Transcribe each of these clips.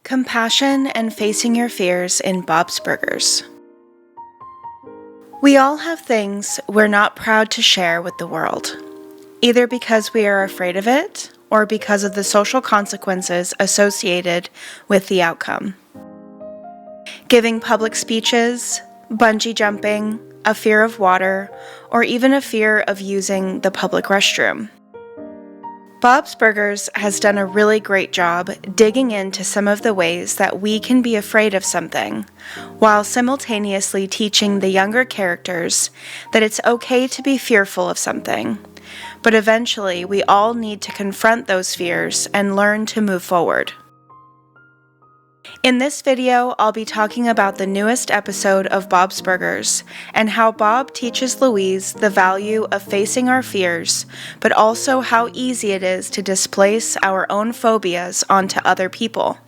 Compassion and facing your fears in Bob's Burgers. We all have things we're not proud to share with the world, either because we are afraid of it or because of the social consequences associated with the outcome. Giving public speeches, bungee jumping, a fear of water, or even a fear of using the public restroom. Bob's Burgers has done a really great job digging into some of the ways that we can be afraid of something, while simultaneously teaching the younger characters that it's okay to be fearful of something, but eventually we all need to confront those fears and learn to move forward. In this video, I'll be talking about the newest episode of Bob's Burgers and how Bob teaches Louise the value of facing our fears, but also how easy it is to displace our own phobias onto other people.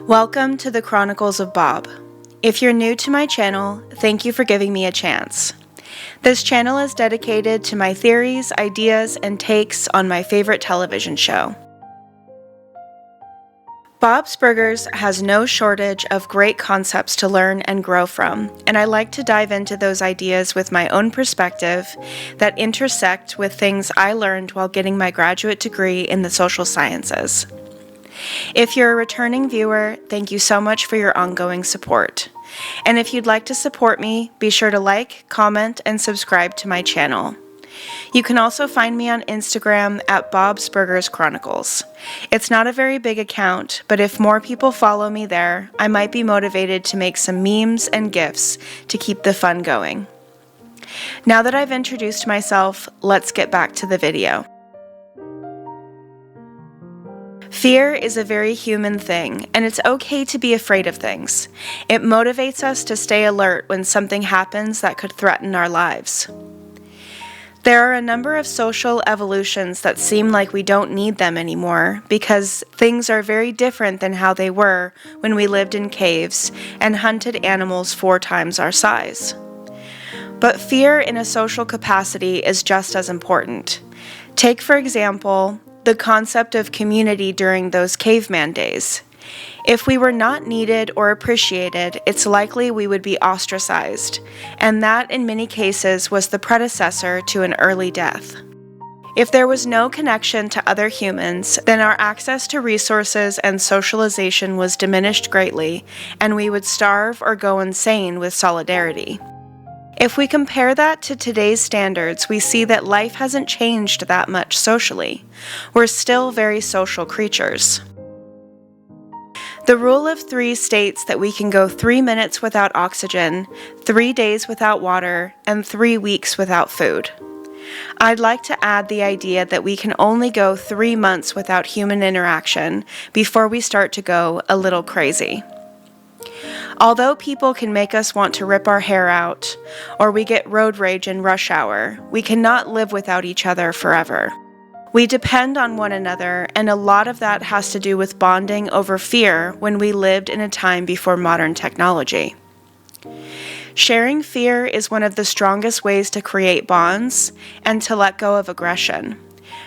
Welcome to the Chronicles of Bob. If you're new to my channel, thank you for giving me a chance. This channel is dedicated to my theories, ideas, and takes on my favorite television show. Bob's Burgers has no shortage of great concepts to learn and grow from, and I like to dive into those ideas with my own perspective that intersect with things I learned while getting my graduate degree in the social sciences. If you're a returning viewer, thank you so much for your ongoing support. And if you'd like to support me, be sure to like, comment, and subscribe to my channel. You can also find me on Instagram at Bob's Burgers Chronicles. It's not a very big account, but if more people follow me there, I might be motivated to make some memes and GIFs to keep the fun going. Now that I've introduced myself, let's get back to the video. Fear is a very human thing, and it's okay to be afraid of things. It motivates us to stay alert when something happens that could threaten our lives. There are a number of social evolutions that seem like we don't need them anymore because things are very different than how they were when we lived in caves and hunted animals 4 times our size. But fear in a social capacity is just as important. Take, for example, the concept of community during those caveman days. If we were not needed or appreciated, it's likely we would be ostracized, and that in many cases was the predecessor to an early death. If there was no connection to other humans, then our access to resources and socialization was diminished greatly, and we would starve or go insane with solidarity. If we compare that to today's standards, we see that life hasn't changed that much socially. We're still very social creatures. The rule of 3 states that we can go 3 minutes without oxygen, 3 days without water, and 3 weeks without food. I'd like to add the idea that we can only go 3 months without human interaction before we start to go a little crazy. Although people can make us want to rip our hair out, or we get road rage in rush hour, we cannot live without each other forever. We depend on one another, and a lot of that has to do with bonding over fear when we lived in a time before modern technology. Sharing fear is one of the strongest ways to create bonds and to let go of aggression.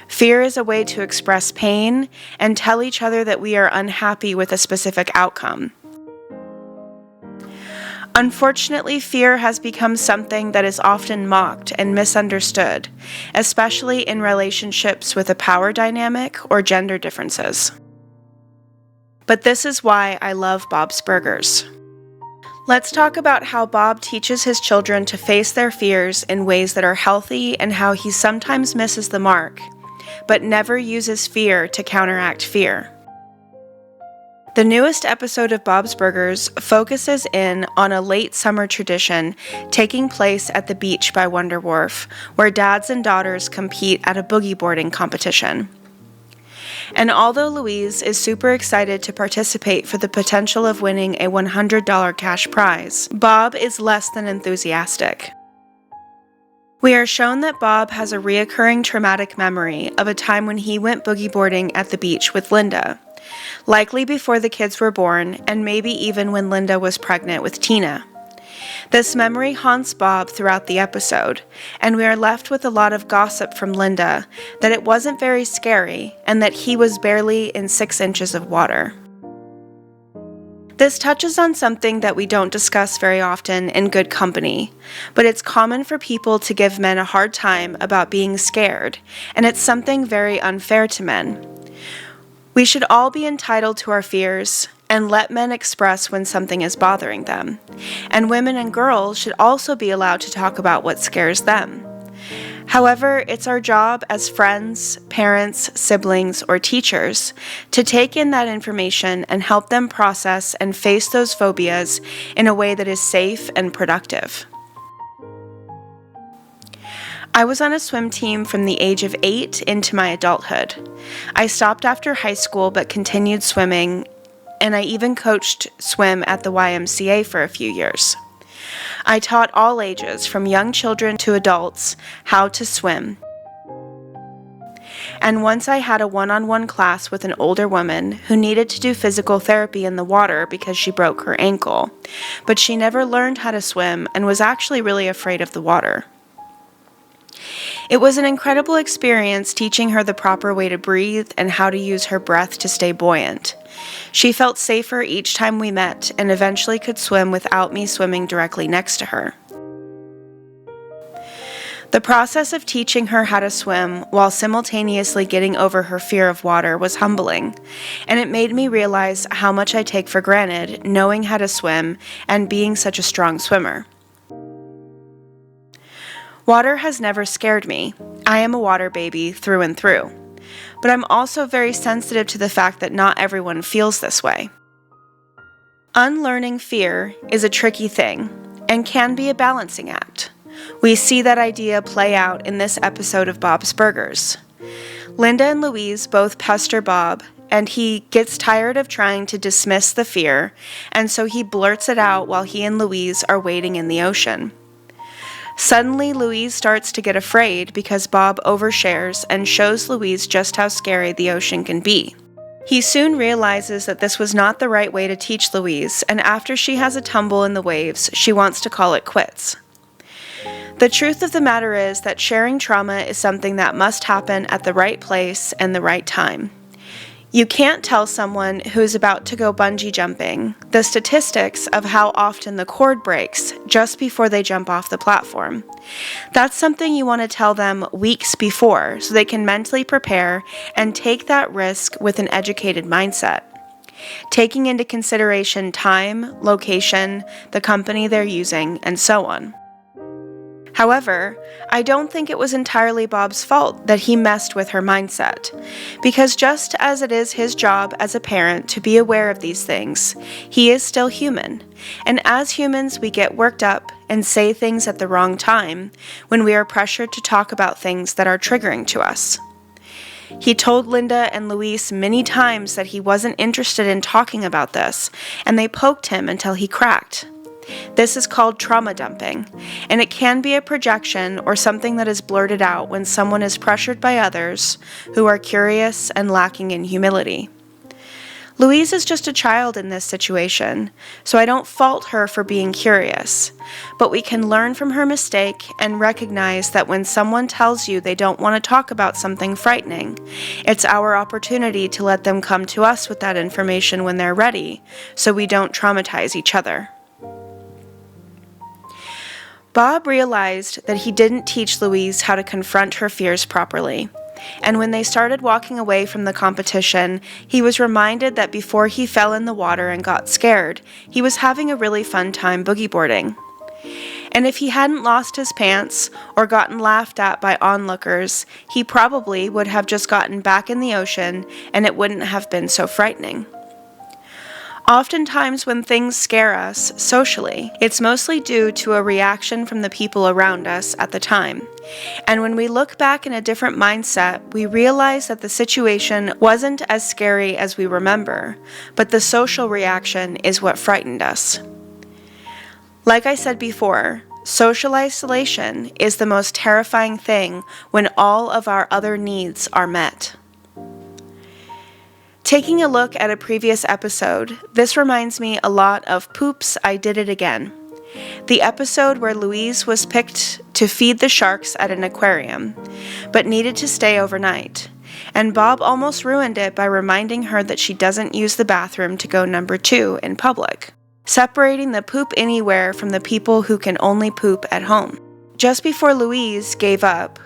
Fear is a way to express pain and tell each other that we are unhappy with a specific outcome. Unfortunately, fear has become something that is often mocked and misunderstood, especially in relationships with a power dynamic or gender differences. But this is why I love Bob's Burgers. Let's talk about how Bob teaches his children to face their fears in ways that are healthy and how he sometimes misses the mark, but never uses fear to counteract fear. The newest episode of Bob's Burgers focuses in on a late summer tradition taking place at the beach by Wonder Wharf, where dads and daughters compete at a boogie boarding competition. And although Louise is super excited to participate for the potential of winning a $100 cash prize, Bob is less than enthusiastic. We are shown that Bob has a reoccurring traumatic memory of a time when he went boogie boarding at the beach with Linda, likely before the kids were born, and maybe even when Linda was pregnant with Tina. This memory haunts Bob throughout the episode, and we are left with a lot of gossip from Linda that it wasn't very scary and that he was barely in 6 inches of water. This touches on something that we don't discuss very often in good company, but it's common for people to give men a hard time about being scared, and it's something very unfair to men. We should all be entitled to our fears and let men express when something is bothering them, and women and girls should also be allowed to talk about what scares them. However, it's our job as friends, parents, siblings, or teachers to take in that information and help them process and face those phobias in a way that is safe and productive. I was on a swim team from the age of 8 into my adulthood. I stopped after high school but continued swimming, and I even coached swim at the YMCA for a few years. I taught all ages, from young children to adults, how to swim. And once I had a one-on-one class with an older woman who needed to do physical therapy in the water because she broke her ankle, but she never learned how to swim and was actually really afraid of the water. It was an incredible experience teaching her the proper way to breathe and how to use her breath to stay buoyant. She felt safer each time we met and eventually could swim without me swimming directly next to her. The process of teaching her how to swim while simultaneously getting over her fear of water was humbling, and it made me realize how much I take for granted knowing how to swim and being such a strong swimmer. Water has never scared me. I am a water baby through and through. But I'm also very sensitive to the fact that not everyone feels this way. Unlearning fear is a tricky thing and can be a balancing act. We see that idea play out in this episode of Bob's Burgers. Linda and Louise both pester Bob, and he gets tired of trying to dismiss the fear, and so he blurts it out while he and Louise are wading in the ocean. Suddenly, Louise starts to get afraid because Bob overshares and shows Louise just how scary the ocean can be. He soon realizes that this was not the right way to teach Louise, and after she has a tumble in the waves, she wants to call it quits. The truth of the matter is that sharing trauma is something that must happen at the right place and the right time. You can't tell someone who's about to go bungee jumping the statistics of how often the cord breaks just before they jump off the platform. That's something you want to tell them weeks before so they can mentally prepare and take that risk with an educated mindset, taking into consideration time, location, the company they're using, and so on. However, I don't think it was entirely Bob's fault that he messed with her mindset, because just as it is his job as a parent to be aware of these things, he is still human, and as humans we get worked up and say things at the wrong time when we are pressured to talk about things that are triggering to us. He told Linda and Louise many times that he wasn't interested in talking about this, and they poked him until he cracked. This is called trauma dumping, and it can be a projection or something that is blurted out when someone is pressured by others who are curious and lacking in humility. Louise is just a child in this situation, so I don't fault her for being curious, but we can learn from her mistake and recognize that when someone tells you they don't want to talk about something frightening, it's our opportunity to let them come to us with that information when they're ready, so we don't traumatize each other. Bob realized that he didn't teach Louise how to confront her fears properly, and when they started walking away from the competition, he was reminded that before he fell in the water and got scared, he was having a really fun time boogie boarding. And if he hadn't lost his pants or gotten laughed at by onlookers, he probably would have just gotten back in the ocean and it wouldn't have been so frightening. Oftentimes when things scare us socially, it's mostly due to a reaction from the people around us at the time. And when we look back in a different mindset, we realize that the situation wasn't as scary as we remember, but the social reaction is what frightened us. Like I said before, social isolation is the most terrifying thing when all of our other needs are met. Taking a look at a previous episode, this reminds me a lot of Poops, I Did It Again. The episode where Louise was picked to feed the sharks at an aquarium, but needed to stay overnight, and Bob almost ruined it by reminding her that she doesn't use the bathroom to go number 2 in public, separating the poop anywhere from the people who can only poop at home. Just before Louise gave up,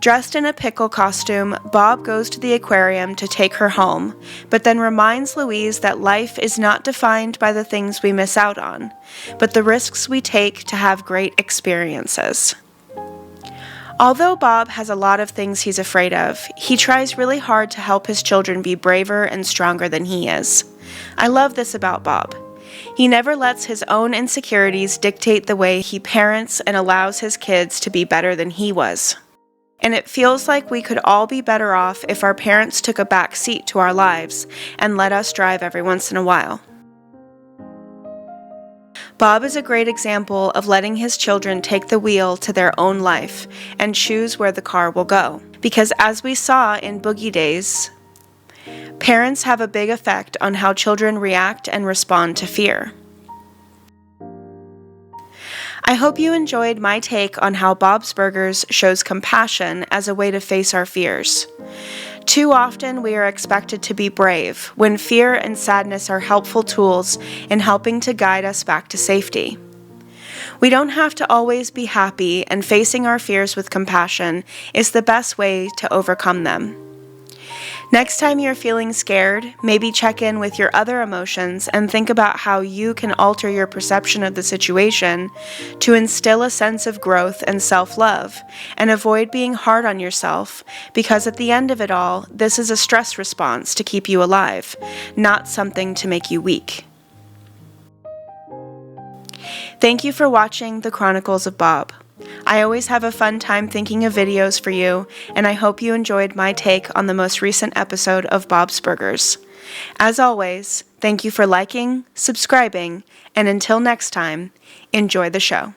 dressed in a pickle costume, Bob goes to the aquarium to take her home, but then reminds Louise that life is not defined by the things we miss out on, but the risks we take to have great experiences. Although Bob has a lot of things he's afraid of, he tries really hard to help his children be braver and stronger than he is. I love this about Bob. He never lets his own insecurities dictate the way he parents and allows his kids to be better than he was. And it feels like we could all be better off if our parents took a back seat to our lives and let us drive every once in a while. Bob is a great example of letting his children take the wheel to their own life and choose where the car will go. Because as we saw in Boogie Days, parents have a big effect on how children react and respond to fear. I hope you enjoyed my take on how Bob's Burgers shows compassion as a way to face our fears. Too often we are expected to be brave, when fear and sadness are helpful tools in helping to guide us back to safety. We don't have to always be happy, and facing our fears with compassion is the best way to overcome them. Next time you're feeling scared, maybe check in with your other emotions and think about how you can alter your perception of the situation to instill a sense of growth and self-love, and avoid being hard on yourself, because at the end of it all, this is a stress response to keep you alive, not something to make you weak. Thank you for watching the Chronicles of Bob. I always have a fun time thinking of videos for you, and I hope you enjoyed my take on the most recent episode of Bob's Burgers. As always, thank you for liking, subscribing, and until next time, enjoy the show.